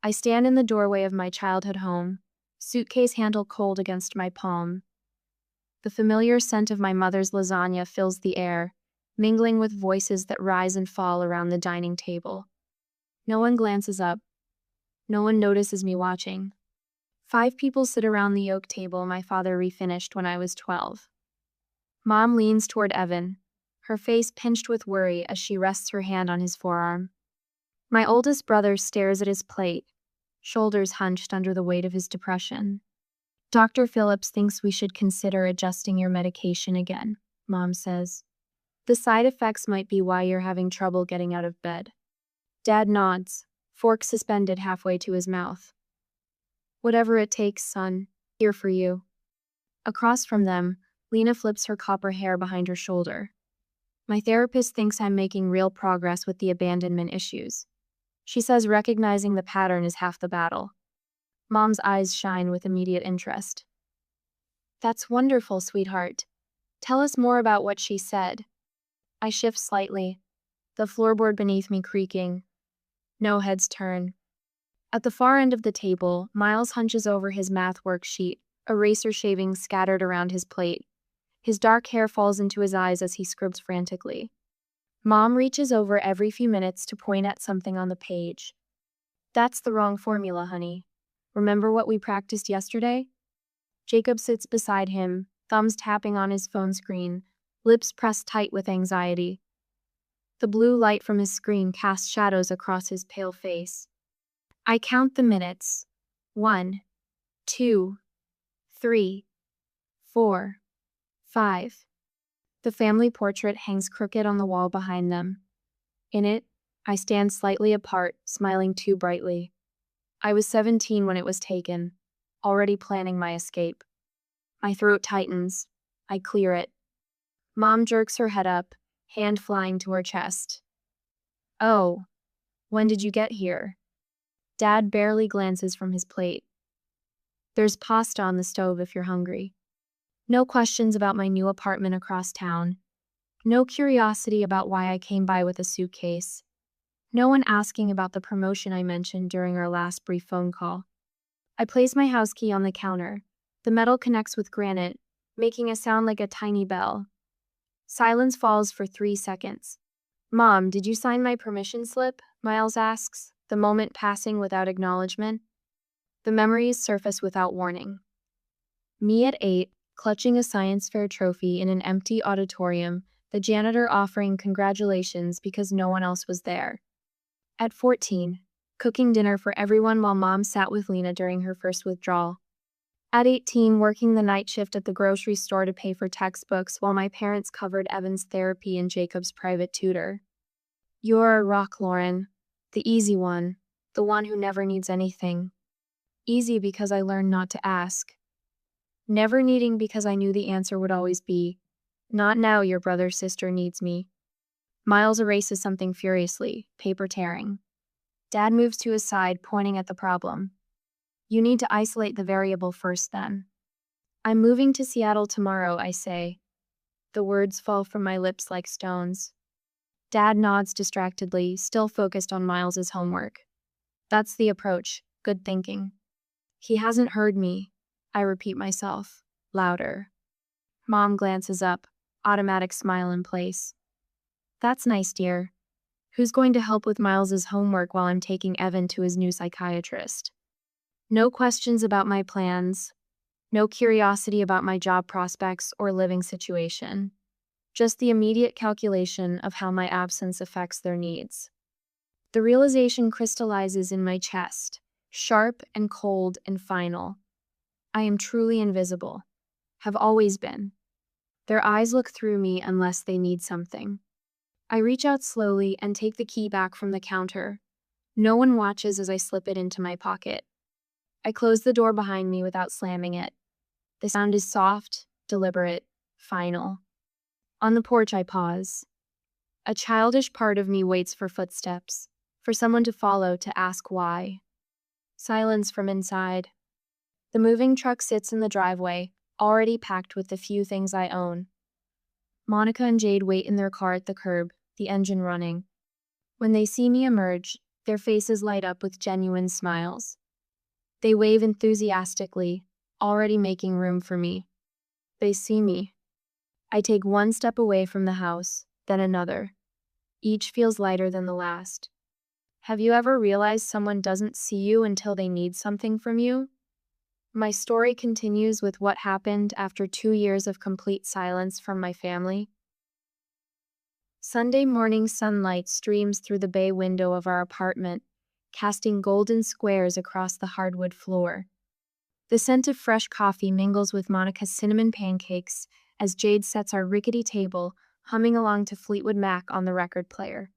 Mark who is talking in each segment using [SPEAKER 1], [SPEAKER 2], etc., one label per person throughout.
[SPEAKER 1] I stand in the doorway of my childhood home, suitcase handle cold against my palm. The familiar scent of my mother's lasagna fills the air, mingling with voices that rise and fall around the dining table. No one glances up. No one notices me watching. 5 people sit around the oak table my father refinished when I was 12. Mom leans toward Evan, her face pinched with worry as she rests her hand on his forearm. My oldest brother stares at his plate, shoulders hunched under the weight of his depression. Dr. Phillips thinks we should consider adjusting your medication again, Mom says. The side effects might be why you're having trouble getting out of bed. Dad nods, fork suspended halfway to his mouth. Whatever it takes, son. Here for you. Across from them, Lena flips her copper hair behind her shoulder. My therapist thinks I'm making real progress with the abandonment issues. She says recognizing the pattern is half the battle. Mom's eyes shine with immediate interest. That's wonderful, sweetheart. Tell us more about what she said. I shift slightly, the floorboard beneath me creaking. No heads turn. At the far end of the table, Miles hunches over his math worksheet, eraser shavings scattered around his plate. His dark hair falls into his eyes as he scribbles frantically. Mom reaches over every few minutes to point at something on the page. That's the wrong formula, honey. Remember what we practiced yesterday? Jacob sits beside him, thumbs tapping on his phone screen, lips pressed tight with anxiety. The blue light from his screen casts shadows across his pale face. I count the minutes. 1, 2, 3, 4, 5. The family portrait hangs crooked on the wall behind them. In it, I stand slightly apart, smiling too brightly. I was 17 when it was taken, already planning my escape. My throat tightens. I clear it. Mom jerks her head up, hand flying to her chest. Oh, when did you get here? Dad barely glances from his plate. There's pasta on the stove if you're hungry. No questions about my new apartment across town. No curiosity about why I came by with a suitcase. No one asking about the promotion I mentioned during our last brief phone call. I place my house key on the counter. The metal connects with granite, making a sound like a tiny bell. Silence falls for 3 seconds. Mom, did you sign my permission slip? Miles asks, the moment passing without acknowledgement. The memories surface without warning. Me at 8, clutching a science fair trophy in an empty auditorium, the janitor offering congratulations because no one else was there. At 14, cooking dinner for everyone while Mom sat with Lena during her first withdrawal. At 18, working the night shift at the grocery store to pay for textbooks while my parents covered Evan's therapy and Jacob's private tutor. You're a rock, Lauren. The easy one. The one who never needs anything. Easy because I learned not to ask. Never needing because I knew the answer would always be, not now, your brother-sister needs me. Miles erases something furiously, paper tearing. Dad moves to his side, pointing at the problem. You need to isolate the variable first then. I'm moving to Seattle tomorrow, I say. The words fall from my lips like stones. Dad nods distractedly, still focused on Miles's homework. That's the approach. Good thinking. He hasn't heard me. I repeat myself, louder. Mom glances up, automatic smile in place. That's nice, dear. Who's going to help with Miles's homework while I'm taking Evan to his new psychiatrist? No questions about my plans. No curiosity about my job prospects or living situation. Just the immediate calculation of how my absence affects their needs. The realization crystallizes in my chest, sharp and cold and final. I am truly invisible. Have always been. Their eyes look through me unless they need something. I reach out slowly and take the key back from the counter. No one watches as I slip it into my pocket. I close the door behind me without slamming it. The sound is soft, deliberate, final. On the porch, I pause. A childish part of me waits for footsteps, for someone to follow to ask why. Silence from inside. The moving truck sits in the driveway, already packed with the few things I own. Monica and Jade wait in their car at the curb, the engine running. When they see me emerge, Their faces light up with genuine smiles. They wave enthusiastically, already making room for me. They see me. I take one step away from the house, then another. Each feels lighter than the last. Have you ever realized someone doesn't see you until they need something from you? My story continues with what happened after 2 years of complete silence from my family. Sunday morning sunlight streams through the bay window of our apartment, casting golden squares across the hardwood floor. The scent of fresh coffee mingles with Monica's cinnamon pancakes as Jade sets our rickety table, humming along to Fleetwood Mac on the record player.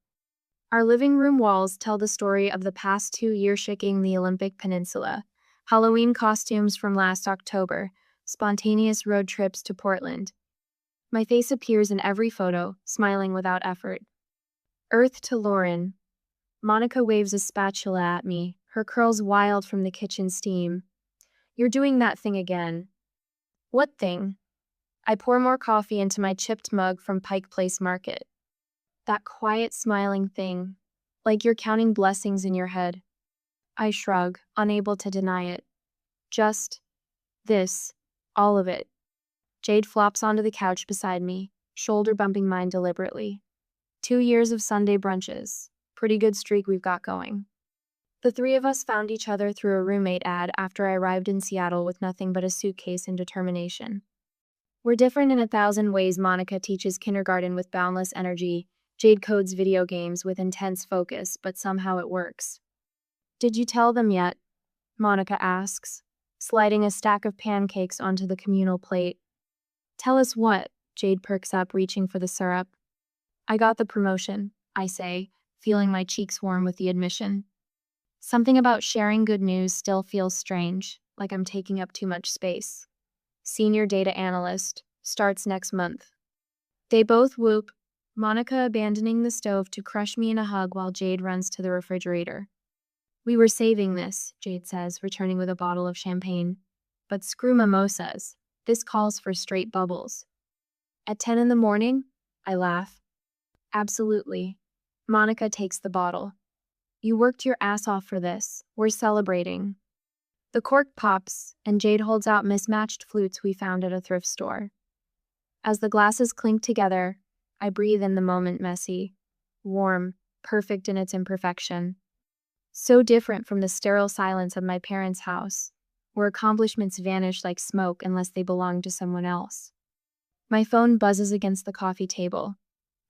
[SPEAKER 1] Our living room walls tell the story of the past 2 years shaking the Olympic Peninsula. Halloween costumes from last October, spontaneous road trips to Portland. My face appears in every photo, smiling without effort. Earth to Lauren. Monica waves a spatula at me, her curls wild from the kitchen steam. You're doing that thing again. What thing? I pour more coffee into my chipped mug from Pike Place Market. That quiet, smiling thing, like you're counting blessings in your head. I shrug, unable to deny it. Just this, all of it. Jade flops onto the couch beside me, shoulder bumping mine deliberately. 2 years of Sunday brunches. Pretty good streak we've got going. The three of us found each other through a roommate ad after I arrived in Seattle with nothing but a suitcase and determination. We're different in 1,000 ways. Monica teaches kindergarten with boundless energy. Jade codes video games with intense focus, but somehow it works. Did you tell them yet? Monica asks, sliding a stack of pancakes onto the communal plate. Tell us what? Jade perks up, reaching for the syrup. I got the promotion, I say, feeling my cheeks warm with the admission. Something about sharing good news still feels strange, like I'm taking up too much space. Senior data analyst, starts next month. They both whoop, Monica abandoning the stove to crush me in a hug while Jade runs to the refrigerator. We were saving this, Jade says, returning with a bottle of champagne. But screw mimosas. This calls for straight bubbles. At 10 in the morning? I laugh. Absolutely. Monica takes the bottle. You worked your ass off for this. We're celebrating. The cork pops, and Jade holds out mismatched flutes we found at a thrift store. As the glasses clink together, I breathe in the moment, messy, warm, perfect in its imperfection. So different from the sterile silence of my parents' house, where accomplishments vanish like smoke unless they belong to someone else. My phone buzzes against the coffee table.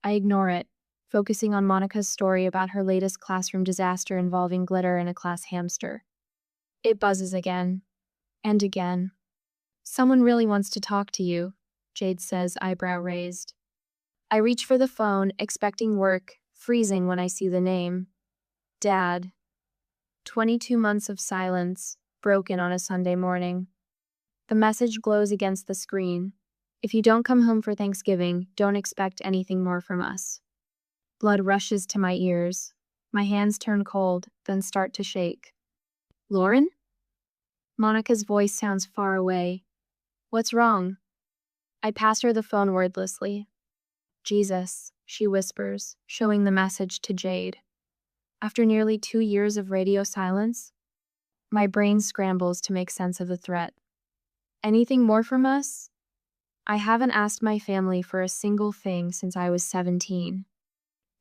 [SPEAKER 1] I ignore it, focusing on Monica's story about her latest classroom disaster involving glitter and a class hamster. It buzzes again, and again. Someone really wants to talk to you, Jade says, eyebrow raised. I reach for the phone, expecting work, freezing when I see the name. Dad. 22 months of silence, broken on a Sunday morning. The message glows against the screen. If you don't come home for Thanksgiving, don't expect anything more from us. Blood rushes to my ears. My hands turn cold, then start to shake. Lauren? Monica's voice sounds far away. What's wrong? I pass her the phone wordlessly. Jesus, she whispers, showing the message to Jade. After nearly 2 years of radio silence, my brain scrambles to make sense of the threat. Anything more from us? I haven't asked my family for a single thing since I was 17.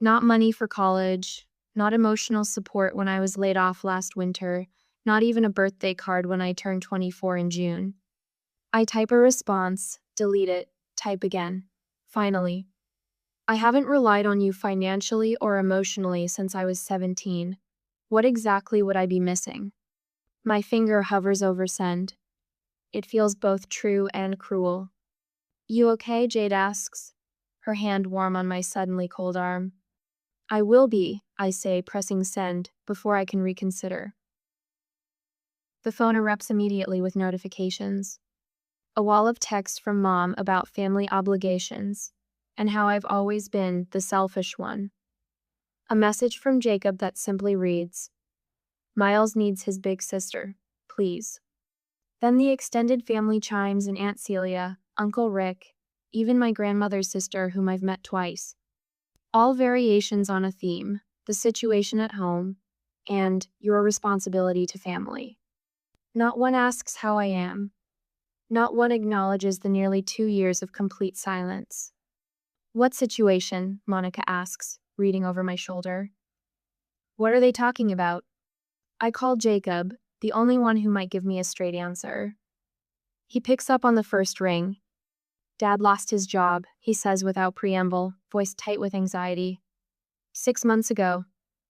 [SPEAKER 1] Not money for college, not emotional support when I was laid off last winter, not even a birthday card when I turned 24 in June. I type a response, delete it, type again. Finally. I haven't relied on you financially or emotionally since I was 17. What exactly would I be missing? My finger hovers over send. It feels both true and cruel. You okay? Jade asks, her hand warm on my suddenly cold arm. I will be, I say, pressing send before I can reconsider. The phone erupts immediately with notifications. A wall of text from Mom about family obligations and how I've always been the selfish one. A message from Jacob that simply reads, Miles needs his big sister, please. Then the extended family chimes and Aunt Celia, Uncle Rick, even my grandmother's sister whom I've met twice. All variations on a theme, the situation at home, and your responsibility to family. Not one asks how I am. Not one acknowledges the nearly 2 years of complete silence. What situation? Monica asks, reading over my shoulder. What are they talking about? I call Jacob, the only one who might give me a straight answer. He picks up on the first ring. Dad lost his job, he says without preamble, voice tight with anxiety. 6 months ago.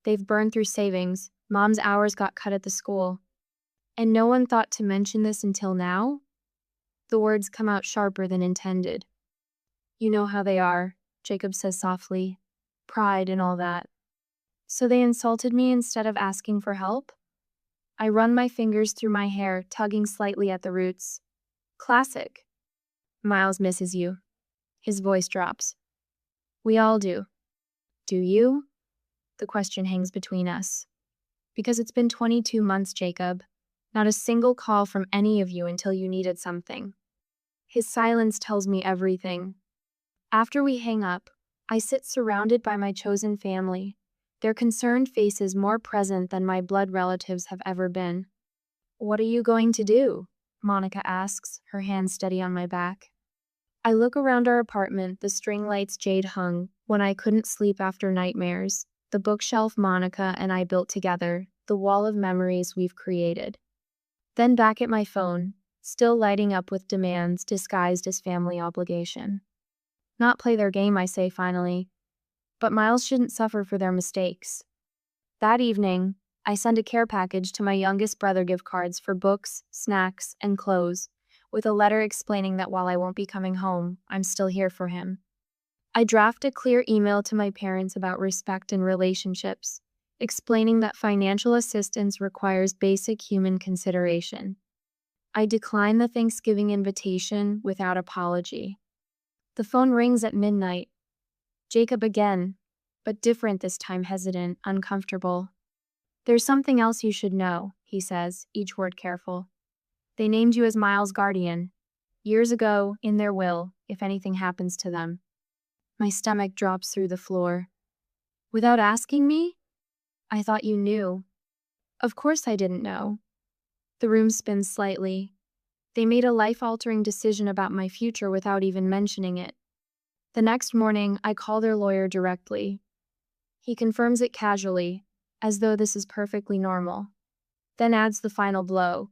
[SPEAKER 1] They've burned through savings. Mom's hours got cut at the school. And no one thought to mention this until now? The words come out sharper than intended. You know how they are, Jacob says softly. Pride and all that. So they insulted me instead of asking for help? I run my fingers through my hair, tugging slightly at the roots. Classic. Miles misses you. His voice drops. We all do. Do you? The question hangs between us. Because it's been 22 months, Jacob. Not a single call from any of you until you needed something. His silence tells me everything. After we hang up, I sit surrounded by my chosen family, their concerned faces more present than my blood relatives have ever been. What are you going to do? Monica asks, her hand steady on my back. I look around our apartment, the string lights Jade hung when I couldn't sleep after nightmares, the bookshelf Monica and I built together, the wall of memories we've created. Then back at my phone, still lighting up with demands disguised as family obligation. Not play their game, I say finally. But Miles shouldn't suffer for their mistakes. That evening, I send a care package to my youngest brother gift cards for books, snacks, and clothes, with a letter explaining that while I won't be coming home, I'm still here for him. I draft a clear email to my parents about respect and relationships, explaining that financial assistance requires basic human consideration. I decline the Thanksgiving invitation without apology. The phone rings at midnight. Jacob again, but different this time, hesitant, uncomfortable. There's something else you should know, he says, each word careful. They named you as Miles' guardian, years ago, in their will, if anything happens to them. My stomach drops through the floor. Without asking me? I thought you knew. Of course I didn't know. The room spins slightly. They made a life-altering decision about my future without even mentioning it. The next morning, I call their lawyer directly. He confirms it casually, as though this is perfectly normal. Then adds the final blow.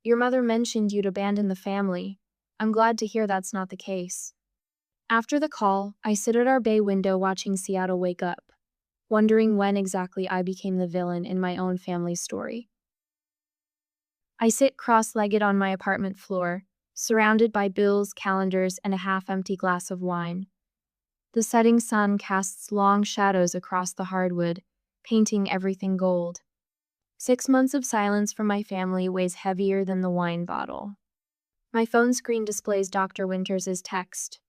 [SPEAKER 1] Your mother mentioned you'd abandon the family. I'm glad to hear that's not the case. After the call, I sit at our bay window watching Seattle wake up, wondering when exactly I became the villain in my own family story. I sit cross-legged on my apartment floor, surrounded by bills, calendars, and a half-empty glass of wine. The setting sun casts long shadows across the hardwood, painting everything gold. 6 months of silence from my family weighs heavier than the wine bottle. My phone screen displays Dr. Winters' text.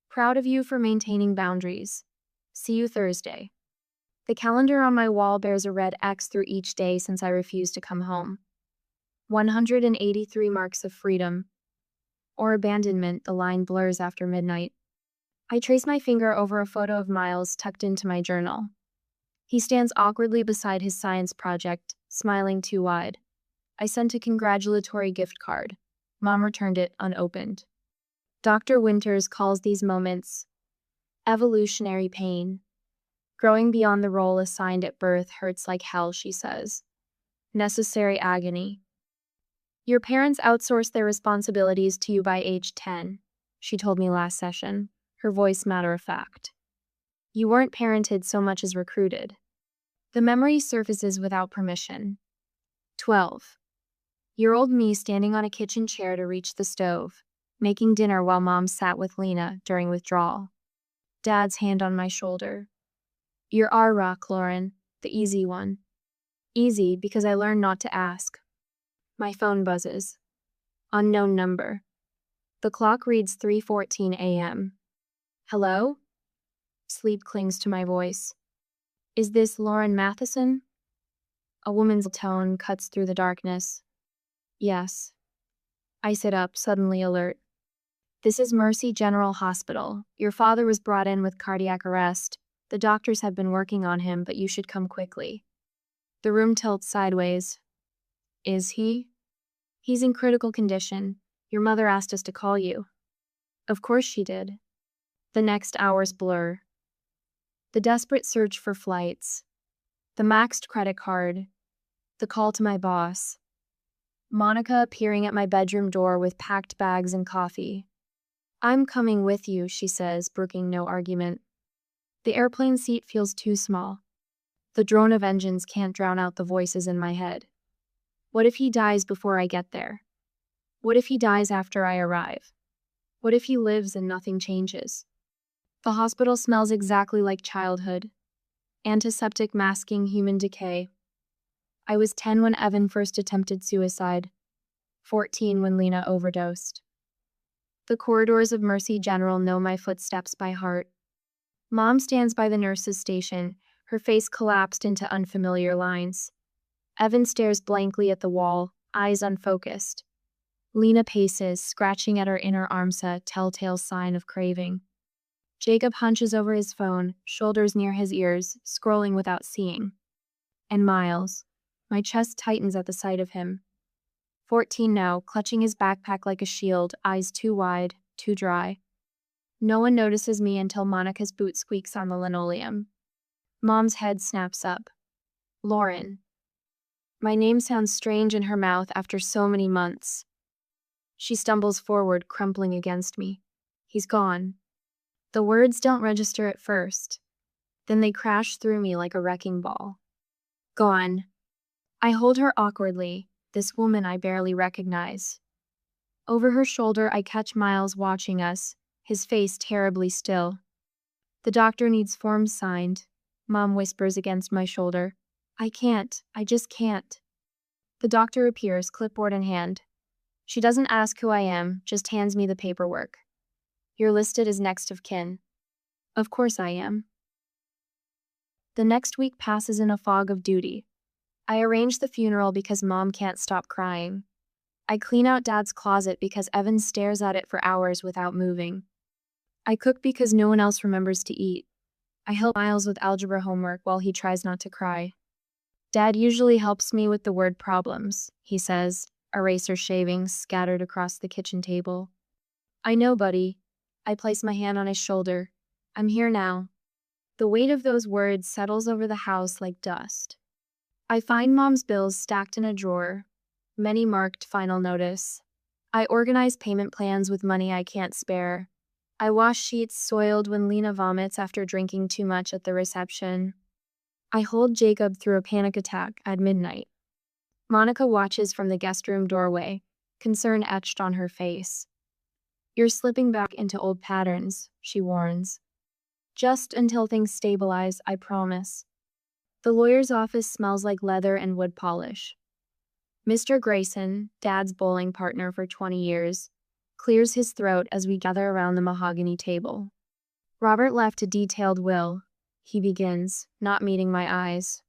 [SPEAKER 1] Proud of you for maintaining boundaries. See you Thursday. The calendar on my wall bears a red X through each day since I refused to come home. 183 marks of freedom. Or abandonment, the line blurs after midnight. I trace my finger over a photo of Miles tucked into my journal. He stands awkwardly beside his science project, smiling too wide. I sent a congratulatory gift card. Mom returned it unopened. Dr. Winters calls these moments evolutionary pain. Growing beyond the role assigned at birth hurts like hell, she says. Necessary agony. Your parents outsourced their responsibilities to you by age 10, she told me last session, her voice matter of fact. You weren't parented so much as recruited. The memory surfaces without permission. 12. Year-old me standing on a kitchen chair to reach the stove, making dinner while Mom sat with Lena during withdrawal. Dad's hand on my shoulder. You're our rock, Lauren, the easy one. Easy because I learned not to ask. My phone buzzes. Unknown number. The clock reads 3:14 a.m. Hello? Sleep clings to my voice. Is this Lauren Matheson? A woman's tone cuts through the darkness. Yes. I sit up, suddenly alert. This is Mercy General Hospital. Your father was brought in with cardiac arrest. The doctors have been working on him, but you should come quickly. The room tilts sideways. Is he? He's in critical condition. Your mother asked us to call you. Of course she did. The next hours blur. The desperate search for flights. The maxed credit card. The call to my boss. Monica appearing at my bedroom door with packed bags and coffee. I'm coming with you, she says, brooking no argument. The airplane seat feels too small. The drone of engines can't drown out the voices in my head. What if he dies before I get there? What if he dies after I arrive? What if he lives and nothing changes? The hospital smells exactly like childhood. Antiseptic masking human decay. I was 10 when Evan first attempted suicide. 14 when Lena overdosed. The corridors of Mercy General know my footsteps by heart. Mom stands by the nurse's station, her face collapsed into unfamiliar lines. Evan stares blankly at the wall, eyes unfocused. Lena paces, scratching at her inner armsa, telltale sign of craving. Jacob hunches over his phone, shoulders near his ears, scrolling without seeing. And Miles. My chest tightens at the sight of him. 14 now, clutching his backpack like a shield, eyes too wide, too dry. No one notices me until Monica's boot squeaks on the linoleum. Mom's head snaps up. Lauren. My name sounds strange in her mouth after so many months. She stumbles forward, crumpling against me. He's gone. The words don't register at first. Then they crash through me like a wrecking ball. Gone. I hold her awkwardly, this woman I barely recognize. Over her shoulder, I catch Miles watching us, his face terribly still. The doctor needs forms signed. Mom whispers against my shoulder. I just can't. The doctor appears, clipboard in hand. She doesn't ask who I am, just hands me the paperwork. You're listed as next of kin. Of course I am. The next week passes in a fog of duty. I arrange the funeral because Mom can't stop crying. I clean out Dad's closet because Evan stares at it for hours without moving. I cook because no one else remembers to eat. I help Miles with algebra homework while he tries not to cry. Dad usually helps me with the word problems, he says, eraser shavings scattered across the kitchen table. I know, buddy. I place my hand on his shoulder. I'm here now. The weight of those words settles over the house like dust. I find Mom's bills stacked in a drawer, many marked final notice. I organize payment plans with money I can't spare. I wash sheets soiled when Lena vomits after drinking too much at the reception. I hold Jacob through a panic attack at midnight. Monica watches from the guest room doorway, concern etched on her face. You're slipping back into old patterns, she warns. Just until things stabilize, I promise. The lawyer's office smells like leather and wood polish. Mr. Grayson, Dad's bowling partner for 20 years, clears his throat as we gather around the mahogany table. Robert left a detailed will, he begins, not meeting my eyes.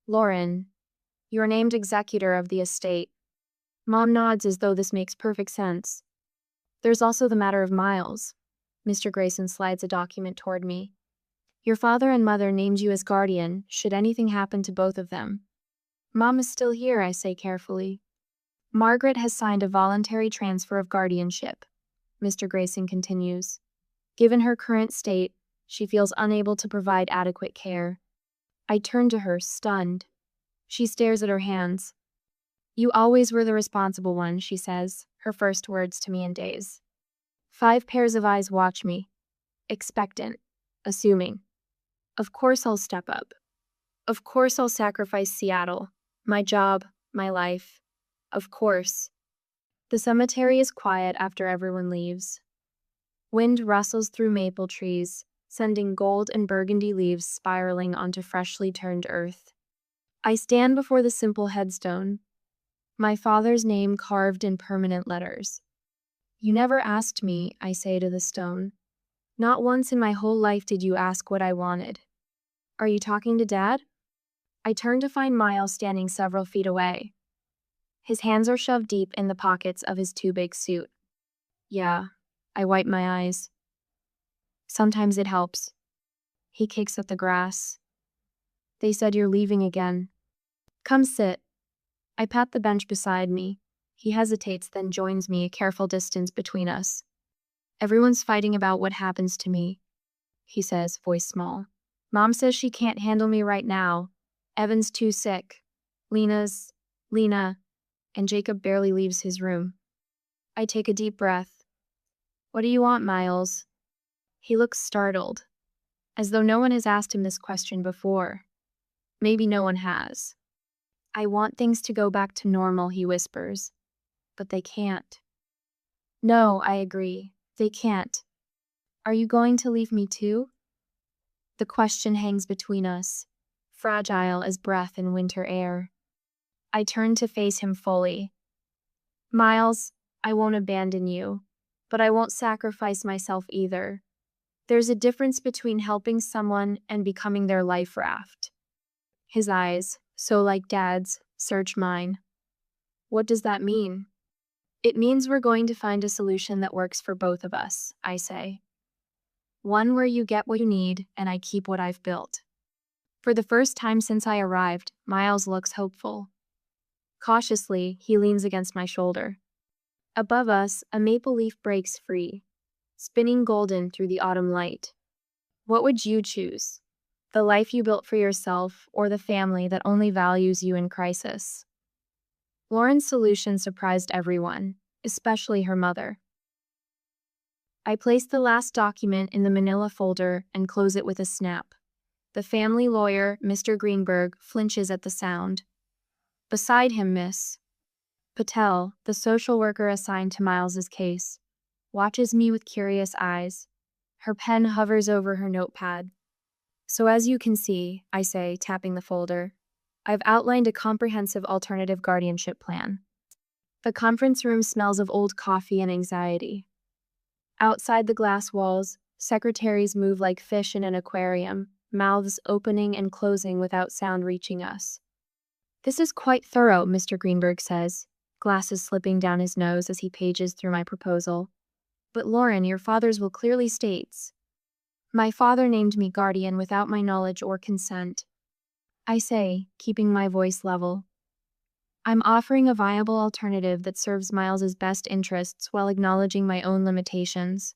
[SPEAKER 1] Lauren, you're named executor of the estate. Mom nods as though this makes perfect sense. There's also the matter of Miles. Mr. Grayson slides a document toward me. Your father and mother named you as guardian, should anything happen to both of them. Mom is still here, I say carefully. Margaret has signed a voluntary transfer of guardianship, Mr. Grayson continues. Given her current state, she feels unable to provide adequate care. I turn to her, stunned. She stares at her hands. You always were the responsible one, she says, her first words to me in days. 5 pairs of eyes watch me, expectant, assuming. Of course I'll step up. Of course I'll sacrifice Seattle, my job, my life. Of course. The cemetery is quiet after everyone leaves. Wind rustles through maple trees, sending gold and burgundy leaves spiraling onto freshly turned earth. I stand before the simple headstone, my father's name carved in permanent letters. You never asked me, I say to the stone. Not once in my whole life did you ask what I wanted. Are you talking to Dad? I turn to find Miles standing several feet away. His hands are shoved deep in the pockets of his too big suit. Yeah, I wipe my eyes. Sometimes it helps. He kicks at the grass. They said you're leaving again. Come sit. I pat the bench beside me. He hesitates, then joins me, a careful distance between us. Everyone's fighting about what happens to me, he says, voice small. Mom says she can't handle me right now. Evan's too sick. Lena, and Jacob barely leaves his room. I take a deep breath. What do you want, Miles? He looks startled, as though no one has asked him this question before. Maybe no one has. I want things to go back to normal, he whispers. But they can't. No, I agree. They can't. Are you going to leave me too? The question hangs between us, fragile as breath in winter air. I turn to face him fully. Miles, I won't abandon you, but I won't sacrifice myself either. There's a difference between helping someone and becoming their life raft. His eyes, so like Dad's, search mine. What does that mean? It means we're going to find a solution that works for both of us, I say. One where you get what you need and I keep what I've built. For the first time since I arrived, Miles looks hopeful. Cautiously, he leans against my shoulder. Above us, a maple leaf breaks free, spinning golden through the autumn light. What would you choose? The life you built for yourself, or the family that only values you in crisis? Lauren's solution surprised everyone, especially her mother. I place the last document in the manila folder and close it with a snap. The family lawyer, Mr. Greenberg, flinches at the sound. Beside him, Miss Patel, the social worker assigned to Miles's case, watches me with curious eyes. Her pen hovers over her notepad. So as you can see, I say, tapping the folder, I've outlined a comprehensive alternative guardianship plan. The conference room smells of old coffee and anxiety. Outside the glass walls, secretaries move like fish in an aquarium, mouths opening and closing without sound reaching us. This is quite thorough, Mr. Greenberg says, glasses slipping down his nose as he pages through my proposal. But Lauren, your father's will clearly states. My father named me guardian without my knowledge or consent. I say, keeping my voice level. I'm offering a viable alternative that serves Miles's best interests while acknowledging my own limitations.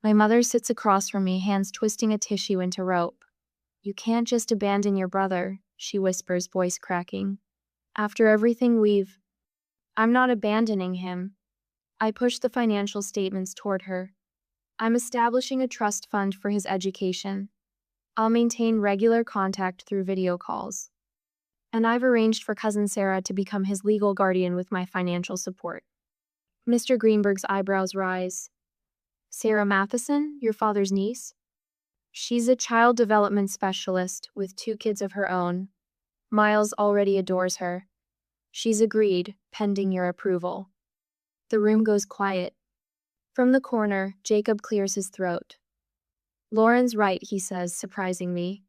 [SPEAKER 1] My mother sits across from me, hands twisting a tissue into rope. You can't just abandon your brother, she whispers, voice cracking. After everything I'm not abandoning him. I push the financial statements toward her. I'm establishing a trust fund for his education. I'll maintain regular contact through video calls. And I've arranged for Cousin Sarah to become his legal guardian with my financial support. Mr. Greenberg's eyebrows rise. Sarah Matheson, your father's niece? She's a child development specialist with 2 kids of her own. Miles already adores her. She's agreed, pending your approval. The room goes quiet. From the corner, Jacob clears his throat. Lauren's right, he says, surprising me.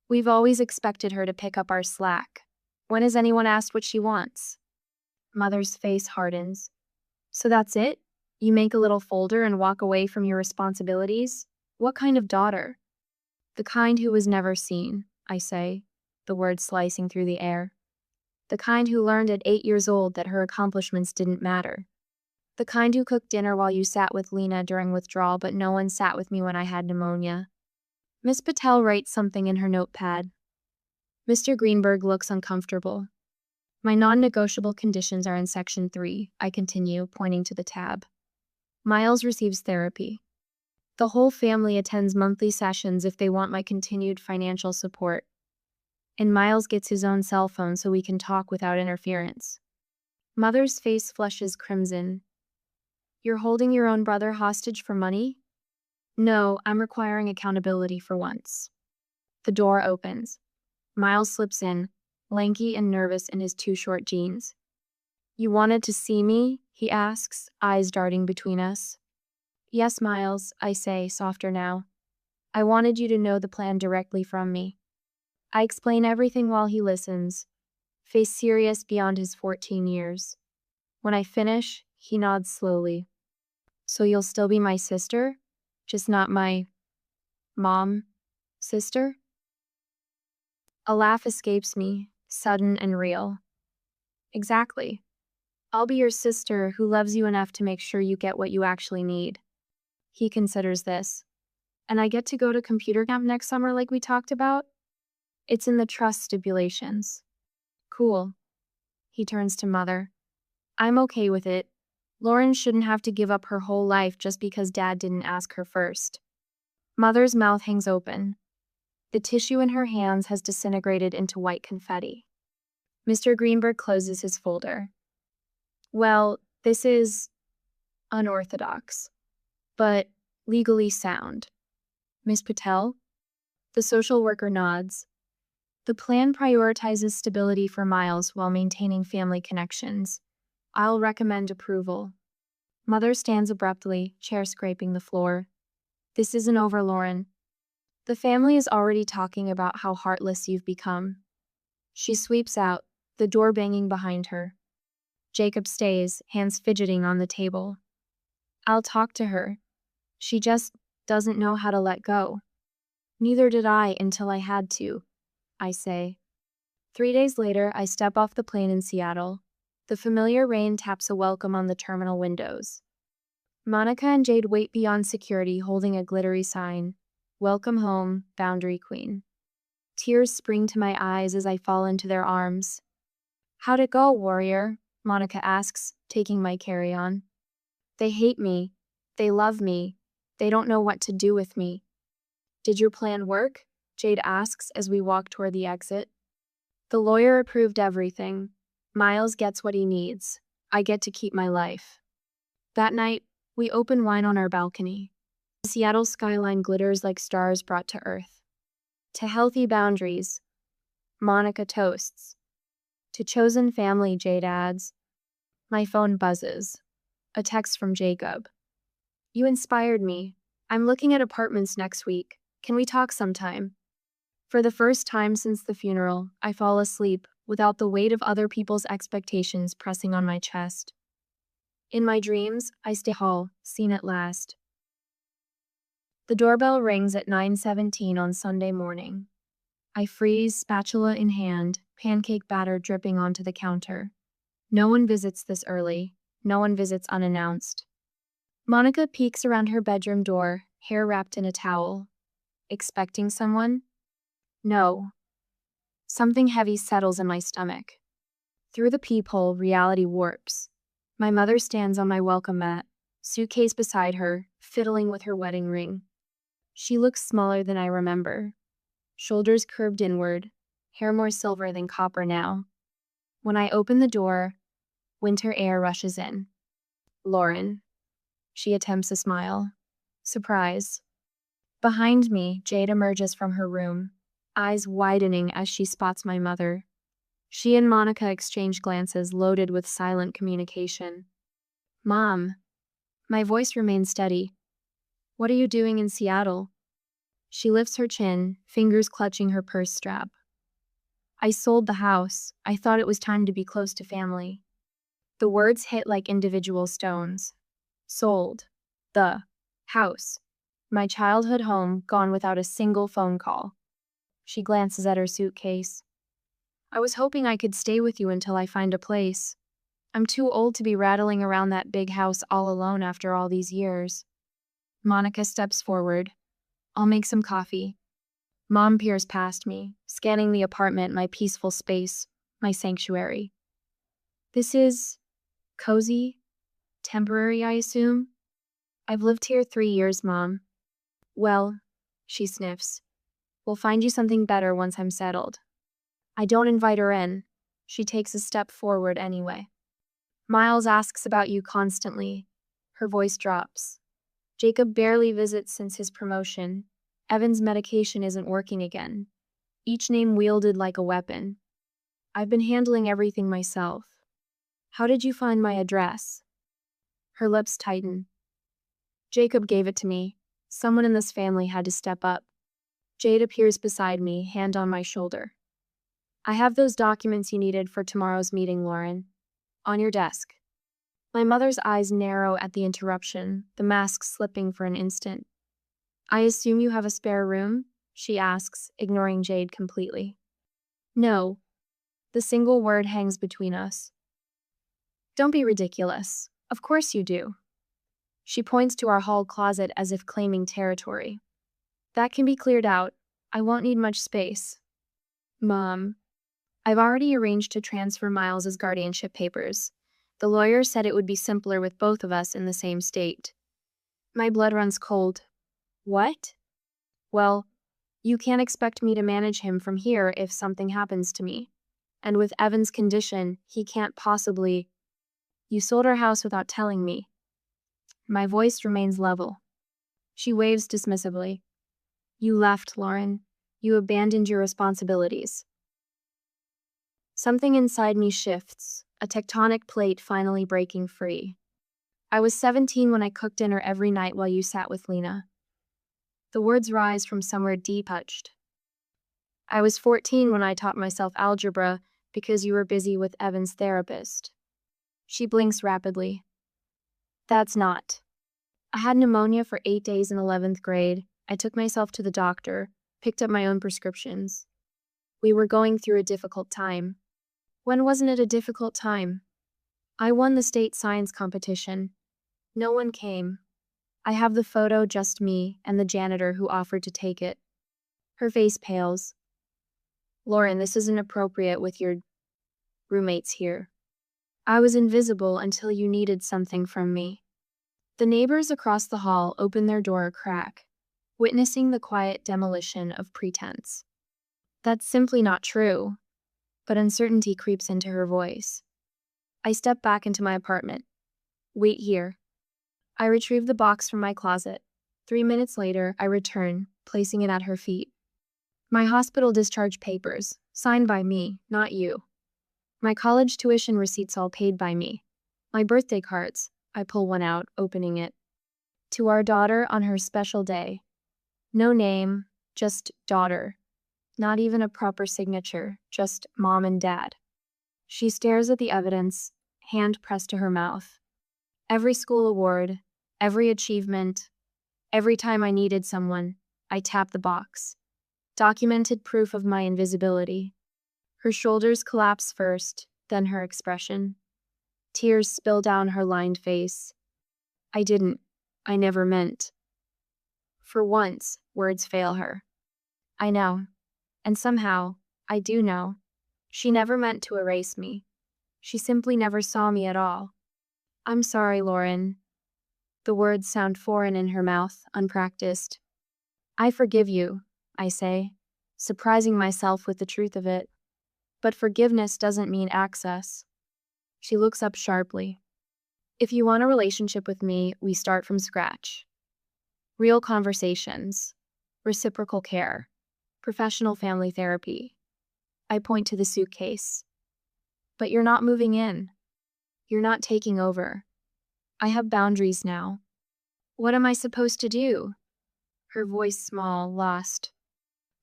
[SPEAKER 1] We've always expected her to pick up our slack. When has anyone asked what she wants? Mother's face hardens. So that's it? You make a little folder and walk away from your responsibilities? What kind of daughter? The kind who was never seen, I say, the words slicing through the air. The kind who learned at 8 years old that her accomplishments didn't matter. The kind who cooked dinner while you sat with Lena during withdrawal, but no one sat with me when I had pneumonia. Miss Patel writes something in her notepad. Mr. Greenberg looks uncomfortable. My non-negotiable conditions are in Section 3, I continue, pointing to the tab. Miles receives therapy. The whole family attends monthly sessions if they want my continued financial support. And Miles gets his own cell phone so we can talk without interference. Mother's face flushes crimson. You're holding your own brother hostage for money? No, I'm requiring accountability for once. The door opens. Miles slips in, lanky and nervous in his 2 short jeans. You wanted to see me? He asks, eyes darting between us. Yes, Miles, I say, softer now. I wanted you to know the plan directly from me. I explain everything while he listens, face serious beyond his 14 years. When I finish, he nods slowly. So you'll still be my sister? Just not my sister? A laugh escapes me, sudden and real. Exactly. I'll be your sister who loves you enough to make sure you get what you actually need. He considers this. And I get to go to computer camp next summer like we talked about? It's in the trust stipulations. Cool. He turns to Mother. I'm okay with it. Lauren shouldn't have to give up her whole life just because Dad didn't ask her first. Mother's mouth hangs open. The tissue in her hands has disintegrated into white confetti. Mr. Greenberg closes his folder. Well, this is unorthodox, but legally sound. Miss Patel? The social worker nods. The plan prioritizes stability for Miles while maintaining family connections. I'll recommend approval. Mother stands abruptly, chair scraping the floor. This isn't over, Lauren. The family is already talking about how heartless you've become. She sweeps out, the door banging behind her. Jacob stays, hands fidgeting on the table. I'll talk to her. She just doesn't know how to let go. Neither did I until I had to, I say. 3 days later, I step off the plane in Seattle. The familiar rain taps a welcome on the terminal windows. Monica and Jade wait beyond security holding a glittery sign. Welcome home, Boundary Queen. Tears spring to my eyes as I fall into their arms. How'd it go, warrior? Monica asks, taking my carry-on. They hate me. They love me. They don't know what to do with me. Did your plan work? Jade asks as we walk toward the exit. The lawyer approved everything. Miles gets what he needs. I get to keep my life. That night, we open wine on our balcony. The Seattle skyline glitters like stars brought to earth. To healthy boundaries, Monica toasts. To chosen family, Jade adds. My phone buzzes. A text from Jacob. You inspired me. I'm looking at apartments next week. Can we talk sometime? For the first time since the funeral, I fall asleep without the weight of other people's expectations pressing on my chest. In my dreams, I stay hall, seen at last. The doorbell rings at 9:17 on Sunday morning. I freeze, spatula in hand, pancake batter dripping onto the counter. No one visits this early. No one visits unannounced. Monica peeks around her bedroom door, hair wrapped in a towel. Expecting someone? No. Something heavy settles in my stomach. Through the peephole, reality warps. My mother stands on my welcome mat, suitcase beside her, fiddling with her wedding ring. She looks smaller than I remember. Shoulders curved inward, hair more silver than copper now. When I open the door, winter air rushes in. Lauren. She attempts a smile. Surprise. Behind me, Jade emerges from her room, eyes widening as she spots my mother. She and Monica exchange glances loaded with silent communication. Mom. My voice remains steady. What are you doing in Seattle? She lifts her chin, fingers clutching her purse strap. I sold the house. I thought it was time to be close to family. The words hit like individual stones. Sold. The house. My childhood home gone without a single phone call. She glances at her suitcase. I was hoping I could stay with you until I find a place. I'm too old to be rattling around that big house all alone after all these years. Monica steps forward. I'll make some coffee. Mom peers past me, scanning the apartment, my peaceful space, my sanctuary. This is cozy? Temporary, I assume? I've lived here 3 years, Mom. Well, she sniffs. We'll find you something better once I'm settled. I don't invite her in. She takes a step forward anyway. Miles asks about you constantly. Her voice drops. Jacob barely visits since his promotion. Evan's medication isn't working again. Each name wielded like a weapon. I've been handling everything myself. How did you find my address? Her lips tighten. Jacob gave it to me. Someone in this family had to step up. Jade appears beside me, hand on my shoulder. I have those documents you needed for tomorrow's meeting, Lauren. On your desk. My mother's eyes narrow at the interruption, the mask slipping for an instant. I assume you have a spare room? She asks, ignoring Jade completely. No. The single word hangs between us. Don't be ridiculous. Of course you do. She points to our hall closet as if claiming territory. That can be cleared out. I won't need much space. Mom, I've already arranged to transfer Miles's guardianship papers. The lawyer said it would be simpler with both of us in the same state. My blood runs cold. What? Well, you can't expect me to manage him from here if something happens to me. And with Evan's condition, he can't possibly. You sold our house without telling me. My voice remains level. She waves dismissively. You left, Lauren. You abandoned your responsibilities. Something inside me shifts, a tectonic plate finally breaking free. I was 17 when I cooked dinner every night while you sat with Lena. The words rise from somewhere deep touched. I was 14 when I taught myself algebra because you were busy with Evan's therapist. She blinks rapidly. That's not. I had pneumonia for 8 days in 11th grade. I took myself to the doctor, picked up my own prescriptions. We were going through a difficult time. When wasn't it a difficult time? I won the state science competition. No one came. I have the photo, just me and the janitor who offered to take it. Her face pales. Lauren, this isn't appropriate with your roommates here. I was invisible until you needed something from me. The neighbors across the hall open their door a crack, witnessing the quiet demolition of pretense. That's simply not true, but uncertainty creeps into her voice. I step back into my apartment. Wait here. I retrieve the box from my closet. 3 minutes later, I return, placing it at her feet. My hospital discharge papers, signed by me, not you. My college tuition receipts all paid by me. My birthday cards, I pull one out, opening it. To our daughter on her special day. No name, just daughter. Not even a proper signature, just mom and dad. She stares at the evidence, hand pressed to her mouth. Every school award, every achievement, every time I needed someone, I tap the box. Documented proof of my invisibility. Her shoulders collapse first, then her expression. Tears spill down her lined face. I never meant. For once, words fail her. I know. And somehow, I do know. She never meant to erase me. She simply never saw me at all. I'm sorry, Lauren. The words sound foreign in her mouth, unpracticed. I forgive you, I say, surprising myself with the truth of it. But forgiveness doesn't mean access. She looks up sharply. If you want a relationship with me, we start from scratch. Real conversations, reciprocal care, professional family therapy. I point to the suitcase. But you're not moving in. You're not taking over. I have boundaries now. What am I supposed to do? Her voice small, lost.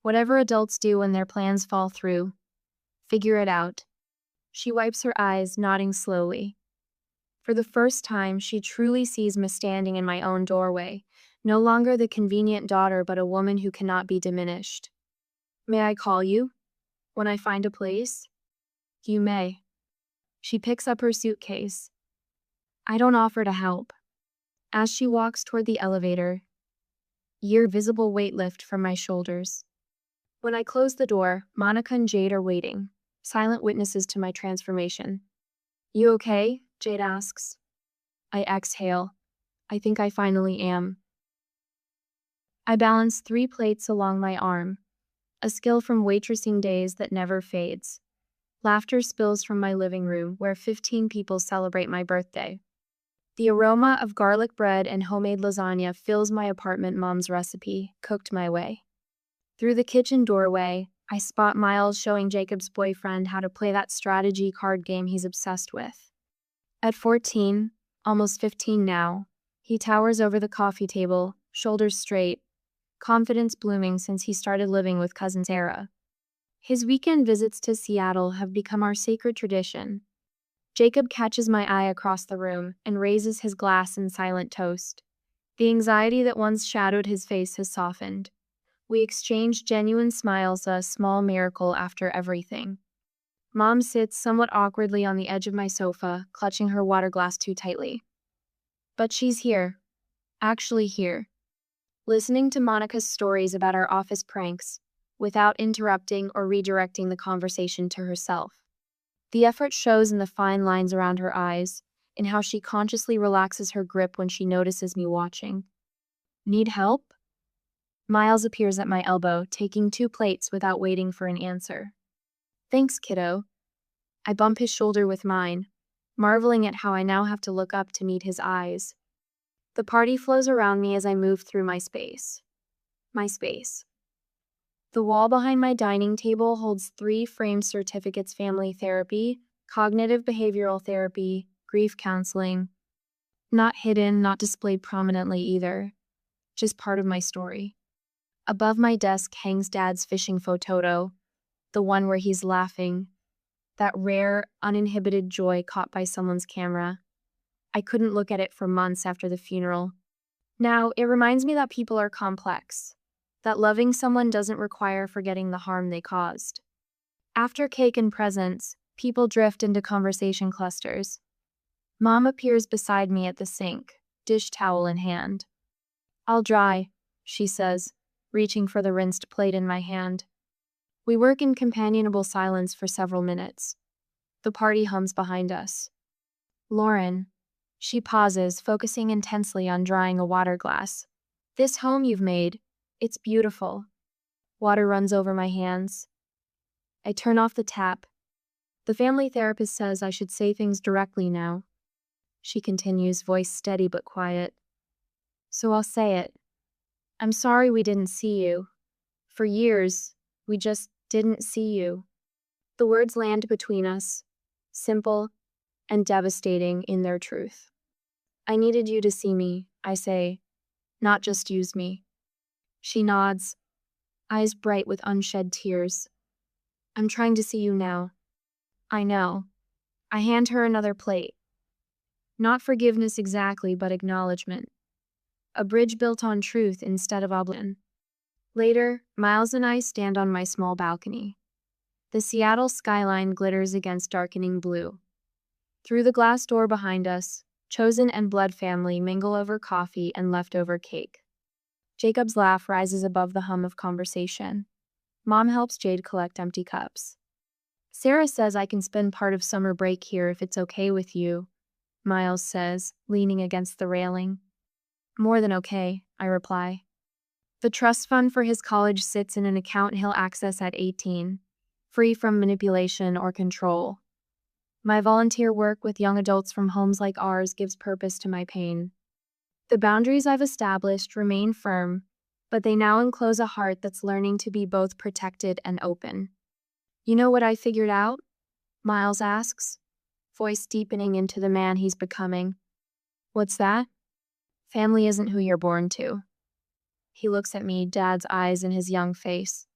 [SPEAKER 1] Whatever adults do when their plans fall through. Figure it out. She wipes her eyes, nodding slowly. For the first time, she truly sees me standing in my own doorway, no longer the convenient daughter, but a woman who cannot be diminished. May I call you? When I find a place? You may. She picks up her suitcase. I don't offer to help. As she walks toward the elevator, your visible weight lift from my shoulders. When I close the door, Monica and Jade are waiting, silent witnesses to my transformation. You okay? Jade asks. I exhale. I think I finally am. I balance 3 plates along my arm, a skill from waitressing days that never fades. Laughter spills from my living room, where 15 people celebrate my birthday. The aroma of garlic bread and homemade lasagna fills my apartment. Mom's recipe, cooked my way. Through the kitchen doorway, I spot Miles showing Jacob's boyfriend how to play that strategy card game he's obsessed with. At 14, almost 15 now, he towers over the coffee table, shoulders straight, confidence blooming since he started living with cousin Sarah. His weekend visits to Seattle have become our sacred tradition. Jacob catches my eye across the room and raises his glass in silent toast. The anxiety that once shadowed his face has softened. We exchange genuine smiles, a small miracle after everything. Mom sits somewhat awkwardly on the edge of my sofa, clutching her water glass too tightly. But she's here. Actually here. Listening to Monica's stories about our office pranks, without interrupting or redirecting the conversation to herself. The effort shows in the fine lines around her eyes, in how she consciously relaxes her grip when she notices me watching. Need help? Miles appears at my elbow, taking 2 plates without waiting for an answer. Thanks, kiddo. I bump his shoulder with mine, marveling at how I now have to look up to meet his eyes. The party flows around me as I move through my space. My space. The wall behind my dining table holds 3 framed certificates: family therapy, cognitive behavioral therapy, grief counseling. Not hidden, not displayed prominently either. Just part of my story. Above my desk hangs Dad's fishing photo, the one where he's laughing. That rare, uninhibited joy caught by someone's camera. I couldn't look at it for months after the funeral. Now, it reminds me that people are complex, that loving someone doesn't require forgetting the harm they caused. After cake and presents, people drift into conversation clusters. Mom appears beside me at the sink, dish towel in hand. I'll dry, she says, reaching for the rinsed plate in my hand. We work in companionable silence for several minutes. The party hums behind us. Lauren. She pauses, focusing intensely on drying a water glass. This home you've made, it's beautiful. Water runs over my hands. I turn off the tap. The family therapist says I should say things directly now. She continues, voice steady but quiet. So I'll say it. I'm sorry we didn't see you. For years, we just didn't see you. The words land between us, simple and devastating in their truth. I needed you to see me, I say, not just use me. She nods, eyes bright with unshed tears. I'm trying to see you now. I know. I hand her another plate. Not forgiveness exactly, but acknowledgement. A bridge built on truth instead of obligation. Later, Miles and I stand on my small balcony. The Seattle skyline glitters against darkening blue. Through the glass door behind us, Chosen and Blood family mingle over coffee and leftover cake. Jacob's laugh rises above the hum of conversation. Mom helps Jade collect empty cups. Sarah says I can spend part of summer break here if it's okay with you, Miles says, leaning against the railing. More than okay, I reply. The trust fund for his college sits in an account he'll access at 18, free from manipulation or control. My volunteer work with young adults from homes like ours gives purpose to my pain. The boundaries I've established remain firm, but they now enclose a heart that's learning to be both protected and open. You know what I figured out? Miles asks, voice deepening into the man he's becoming. What's that? Family isn't who you're born to. He looks at me, Dad's eyes in his young face.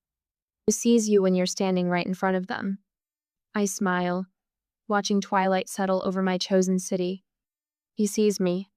[SPEAKER 1] Who sees you when you're standing right in front of them? I smile, watching twilight settle over my chosen city. He sees me,